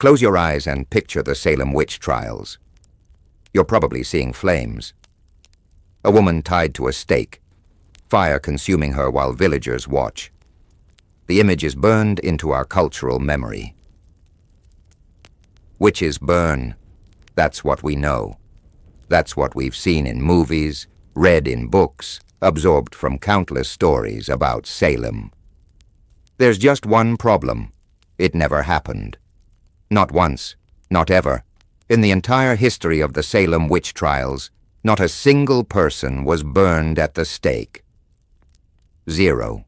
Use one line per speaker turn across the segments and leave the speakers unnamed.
Close your eyes and picture the Salem witch trials. You're probably seeing flames. A woman tied to a stake, fire consuming her while villagers watch. The image is burned into our cultural memory. Witches burn. That's what we know. That's what we've seen in movies, read in books, absorbed from countless stories about Salem. There's just one problem. It never happened. Not once, not ever. In the entire history of the Salem witch trials, not a single person was burned at the stake. 0.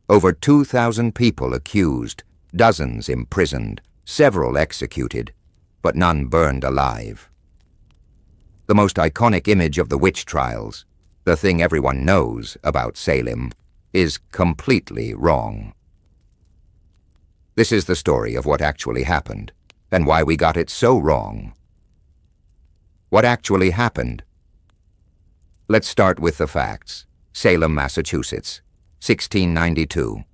Over 2,000 people accused, dozens imprisoned, several executed, but none burned alive. The most iconic image of the witch trials, the thing everyone knows about Salem, is completely wrong. This is the story of what actually happened, and why we got it so wrong. What actually happened? Let's start with the facts. Salem, Massachusetts, 1692.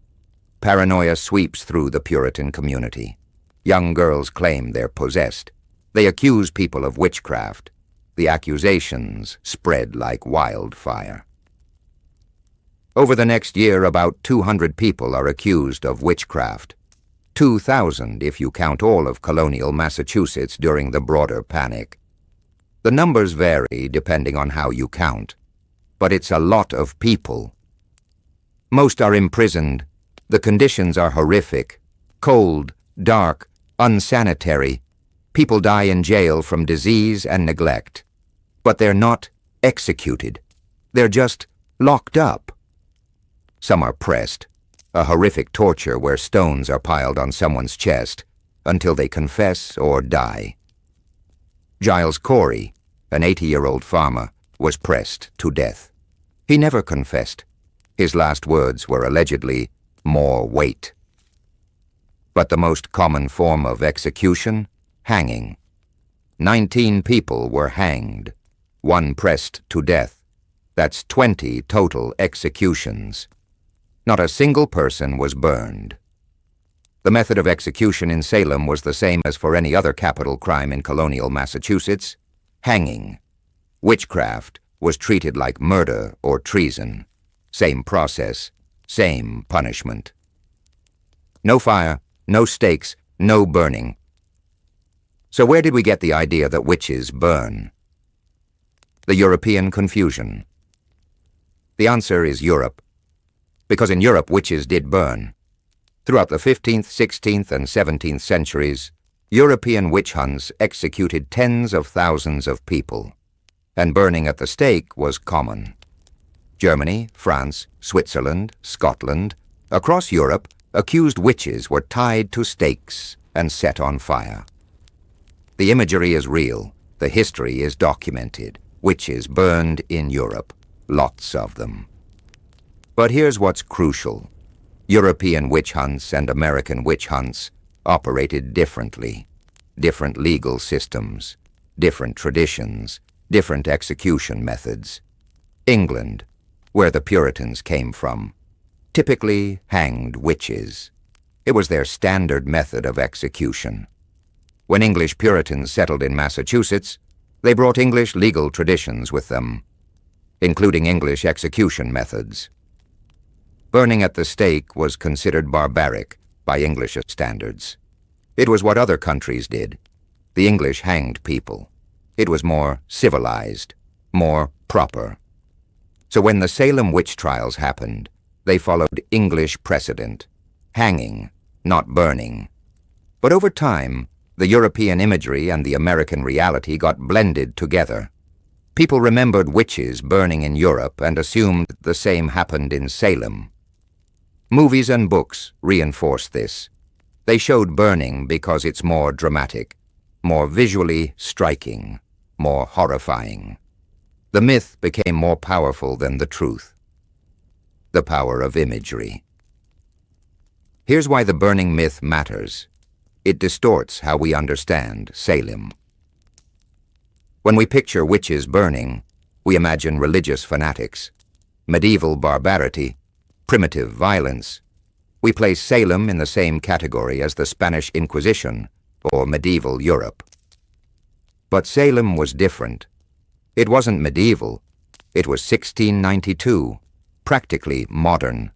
Paranoia sweeps through the Puritan community. Young girls claim they're possessed. They accuse people of witchcraft. The accusations spread like wildfire. Over the next year, about 200 people are accused of witchcraft. 2,000 if you count all of colonial Massachusetts during the broader panic. The numbers vary depending on how you count, but it's a lot of people. Most are imprisoned. The conditions are horrific. Cold, dark, unsanitary. People die in jail from disease and neglect. But they're not executed. They're just locked up. Some are pressed, a horrific torture where stones are piled on someone's chest until they confess or die. Giles Corey, an 80-year-old farmer, was pressed to death. He never confessed. His last words were allegedly, "More weight." But the most common form of execution? Hanging. 19 people were hanged, 1 pressed to death. That's 20 total executions. Not a single person was burned. The method of execution in Salem was the same as for any other capital crime in colonial Massachusetts: hanging. Witchcraft was treated like murder or treason. Same process, same punishment. No fire, no stakes, no burning. So where did we get the idea that witches burn? The European confusion. The answer is Europe, because in Europe witches did burn. Throughout the 15th, 16th, and 17th centuries, European witch hunts executed tens of thousands of people, and burning at the stake was common. Germany, France, Switzerland, Scotland, across Europe, accused witches were tied to stakes and set on fire. The imagery is real, the history is documented. Witches burned in Europe, lots of them. But here's what's crucial. European witch hunts and American witch hunts operated differently. Different legal systems, different traditions, different execution methods. England, where the Puritans came from, typically hanged witches. It was their standard method of execution. When English Puritans settled in Massachusetts, they brought English legal traditions with them, including English execution methods. Burning at the stake was considered barbaric by English standards. It was what other countries did. The English hanged people. It was more civilized, more proper. So when the Salem witch trials happened, they followed English precedent, hanging, not burning. But over time, the European imagery and the American reality got blended together. People remembered witches burning in Europe and assumed the same happened in Salem. Movies and books reinforced this. They showed burning because it's more dramatic, more visually striking, more horrifying. The myth became more powerful than the truth. The power of imagery. Here's why the burning myth matters. It distorts how we understand Salem. When we picture witches burning, we imagine religious fanatics, medieval barbarity, primitive violence. We place Salem in the same category as the Spanish Inquisition, or medieval Europe. But Salem was different. It wasn't medieval. It was 1692, practically modern.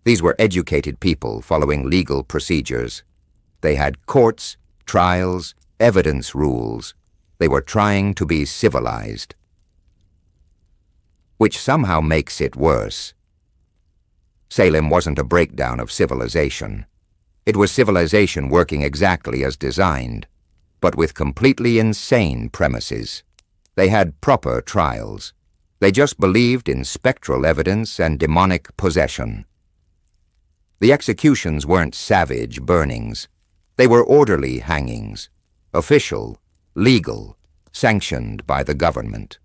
These were educated people following legal procedures. They had courts, trials, evidence rules. They were trying to be civilized. Which somehow makes it worse. Salem wasn't a breakdown of civilization. It was civilization working exactly as designed, but with completely insane premises. They had proper trials. They just believed in spectral evidence and demonic possession. The executions weren't savage burnings. They were orderly hangings, official, legal, sanctioned by the government.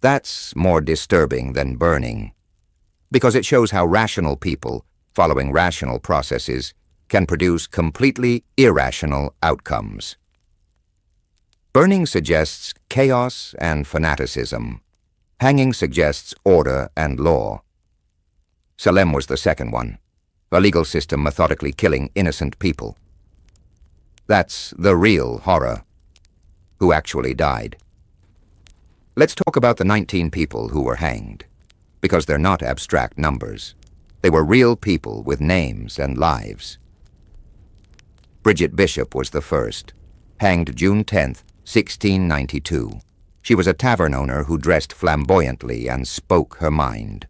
That's more disturbing than burning, because it shows how rational people, following rational processes, can produce completely irrational outcomes. Burning suggests chaos and fanaticism. Hanging suggests order and law. Salem was the second one, a legal system methodically killing innocent people. That's the real horror. Who actually died? Let's talk about the 19 people who were hanged, because they're not abstract numbers. They were real people with names and lives. Bridget Bishop was the first, hanged June 10th, 1692. She was a tavern owner who dressed flamboyantly and spoke her mind.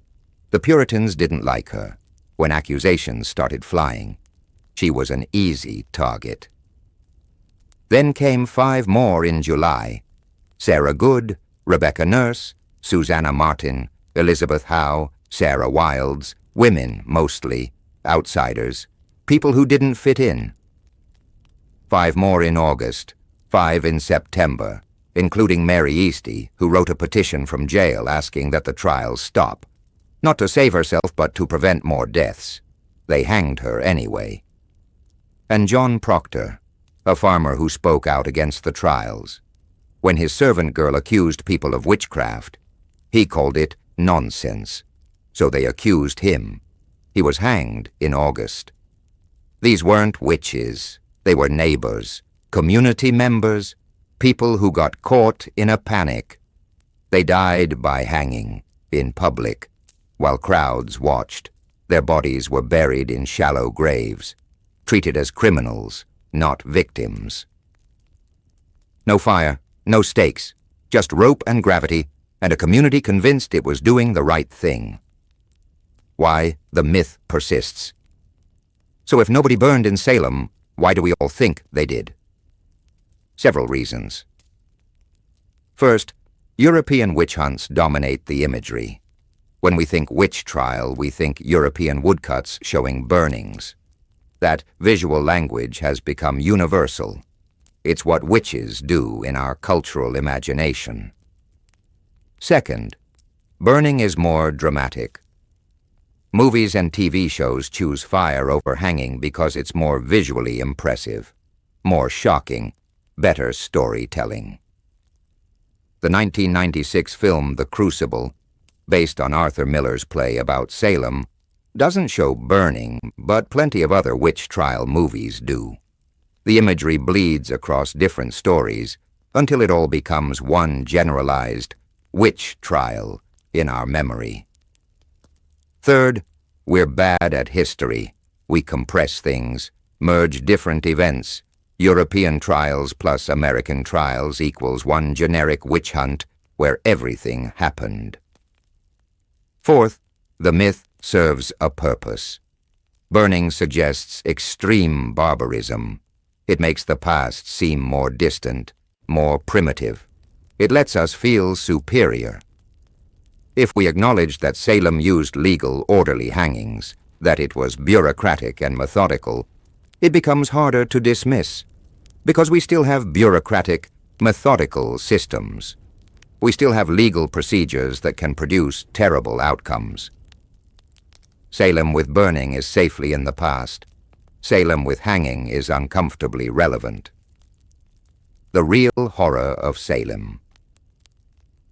The Puritans didn't like her. When accusations started flying, she was an easy target. Then came 5 more in July. Sarah Good, Rebecca Nurse, Susanna Martin, Elizabeth Howe, Sarah Wilds, women mostly, outsiders, people who didn't fit in. 5 more in August, 5 in September, including Mary Easty, who wrote a petition from jail asking that the trials stop. Not to save herself, but to prevent more deaths. They hanged her anyway. And John Proctor, a farmer who spoke out against the trials. When his servant girl accused people of witchcraft, he called it nonsense. So they accused him. He was hanged in August. These weren't witches. They were neighbors, community members, people who got caught in a panic. They died by hanging, in public, while crowds watched. Their bodies were buried in shallow graves, treated as criminals, not victims. No fire, no stakes, just rope and gravity, and a community convinced it was doing the right thing. Why, the myth persists. So if nobody burned in Salem, why do we all think they did? Several reasons. First, European witch hunts dominate the imagery. When we think witch trial, we think European woodcuts showing burnings. That visual language has become universal. It's what witches do in our cultural imagination. Second, burning is more dramatic. Movies and TV shows choose fire over hanging because it's more visually impressive, more shocking, better storytelling. The 1996 film The Crucible, based on Arthur Miller's play about Salem, doesn't show burning, but plenty of other witch trial movies do. The imagery bleeds across different stories until it all becomes one generalized witch trial in our memory. Third, we're bad at history. We compress things, merge different events. European trials plus American trials equals one generic witch hunt where everything happened. Fourth, the myth serves a purpose. Burning suggests extreme barbarism. It makes the past seem more distant, more primitive. It lets us feel superior. If we acknowledge that Salem used legal, orderly hangings, that it was bureaucratic and methodical, it becomes harder to dismiss, because we still have bureaucratic, methodical systems. We still have legal procedures that can produce terrible outcomes. Salem with burning is safely in the past. Salem with hanging is uncomfortably relevant. The real horror of Salem.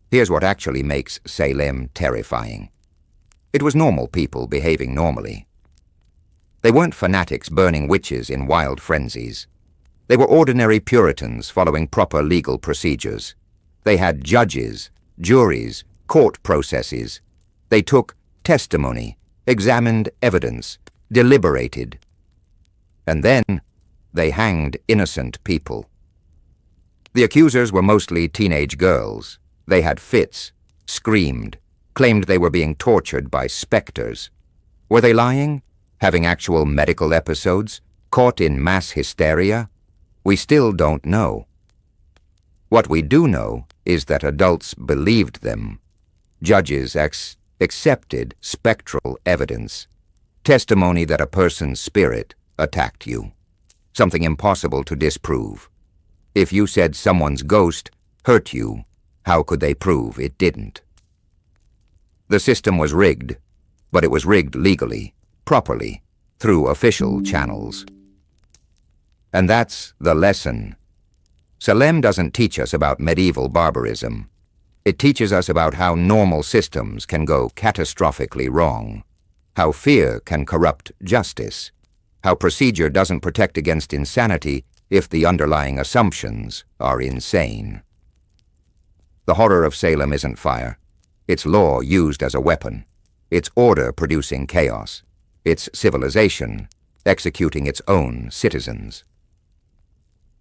Here's what actually makes Salem terrifying. It was normal people behaving normally. They weren't fanatics burning witches in wild frenzies. They were ordinary Puritans following proper legal procedures. They had judges, juries, court processes. They took testimony, examined evidence, deliberated. And then they hanged innocent people. The accusers were mostly teenage girls. They had fits, screamed, claimed they were being tortured by specters. Were they lying? Having actual medical episodes? Caught in mass hysteria? We still don't know. What we do know is that adults believed them. Judges accepted spectral evidence, testimony that a person's spirit attacked you, something impossible to disprove. If you said someone's ghost hurt you, how could they prove it didn't? The system was rigged, but it was rigged legally, properly, through official channels. And that's the lesson. Salem doesn't teach us about medieval barbarism. It teaches us about how normal systems can go catastrophically wrong, how fear can corrupt justice, how procedure doesn't protect against insanity if the underlying assumptions are insane. The horror of Salem isn't fire. It's law used as a weapon. It's order producing chaos. It's civilization executing its own citizens.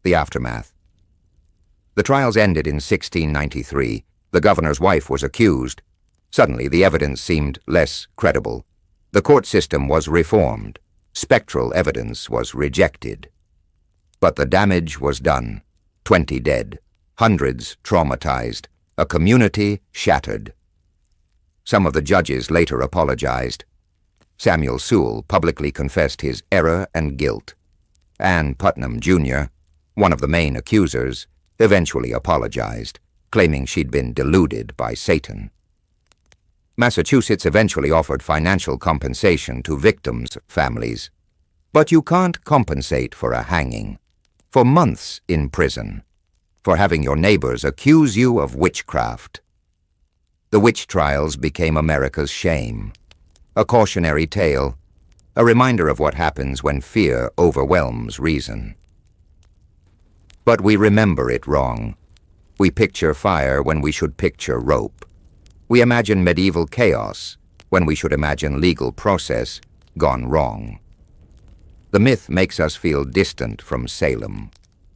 The aftermath. The trials ended in 1693. The governor's wife was accused. Suddenly, the evidence seemed less credible. The court system was reformed. Spectral evidence was rejected. But the damage was done. 20 dead, hundreds traumatized, a community shattered. Some of the judges later apologized. Samuel Sewall publicly confessed his error and guilt. Ann Putnam, Jr., one of the main accusers, eventually apologized, claiming she'd been deluded by Satan. Massachusetts eventually offered financial compensation to victims' families. But you can't compensate for a hanging, for months in prison, for having your neighbors accuse you of witchcraft. The witch trials became America's shame, a cautionary tale, a reminder of what happens when fear overwhelms reason. But we remember it wrong. We picture fire when we should picture rope. We imagine medieval chaos when we should imagine legal process gone wrong. The myth makes us feel distant from Salem.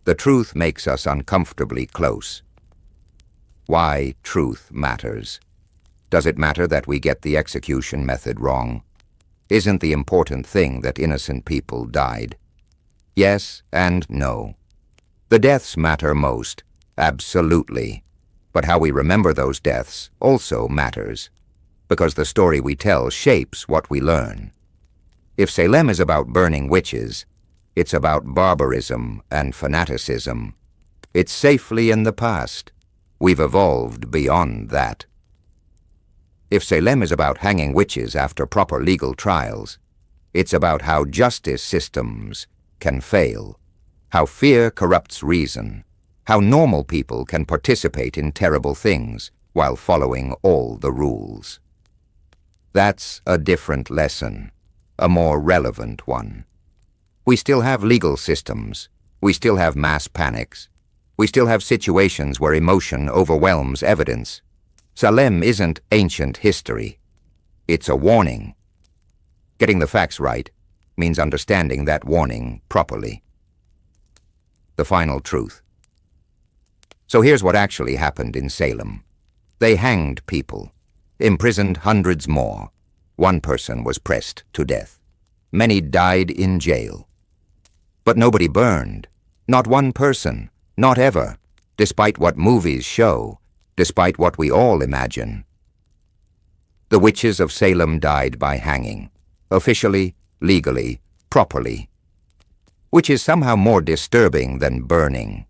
The truth makes us uncomfortably close. Why truth matters. Does it matter that we get the execution method wrong? Isn't the important thing that innocent people died? Yes and no. The deaths matter most, absolutely. But how we remember those deaths also matters, because the story we tell shapes what we learn. If Salem is about burning witches, it's about barbarism and fanaticism. It's safely in the past. We've evolved beyond that. If Salem is about hanging witches after proper legal trials, it's about how justice systems can fail, how fear corrupts reason, how normal people can participate in terrible things while following all the rules. That's a different lesson, a more relevant one. We still have legal systems. We still have mass panics. We still have situations where emotion overwhelms evidence. Salem isn't ancient history. It's a warning. Getting the facts right means understanding that warning properly. The final truth. So here's what actually happened in Salem. They hanged people, imprisoned hundreds more. One person was pressed to death. Many died in jail. But nobody burned. Not one person. Not ever. Despite what movies show. Despite what we all imagine. The witches of Salem died by hanging. Officially, legally, properly. Which is somehow more disturbing than burning.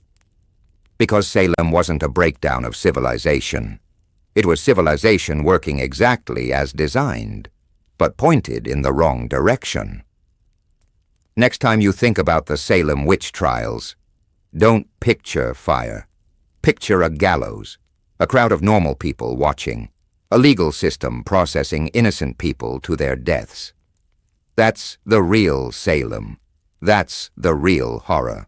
Because Salem wasn't a breakdown of civilization. It was civilization working exactly as designed, but pointed in the wrong direction. Next time you think about the Salem witch trials, don't picture fire. Picture a gallows, a crowd of normal people watching, a legal system processing innocent people to their deaths. That's the real Salem. That's the real horror.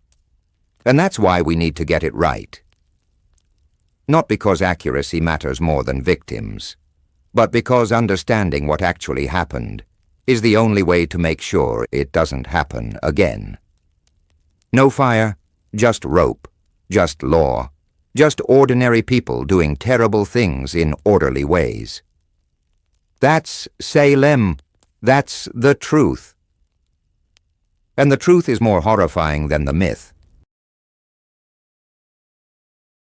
And that's why we need to get it right. Not because accuracy matters more than victims, but because understanding what actually happened is the only way to make sure it doesn't happen again. No fire, just rope, just law, just ordinary people doing terrible things in orderly ways. That's Salem. That's the truth. And the truth is more horrifying than the myth.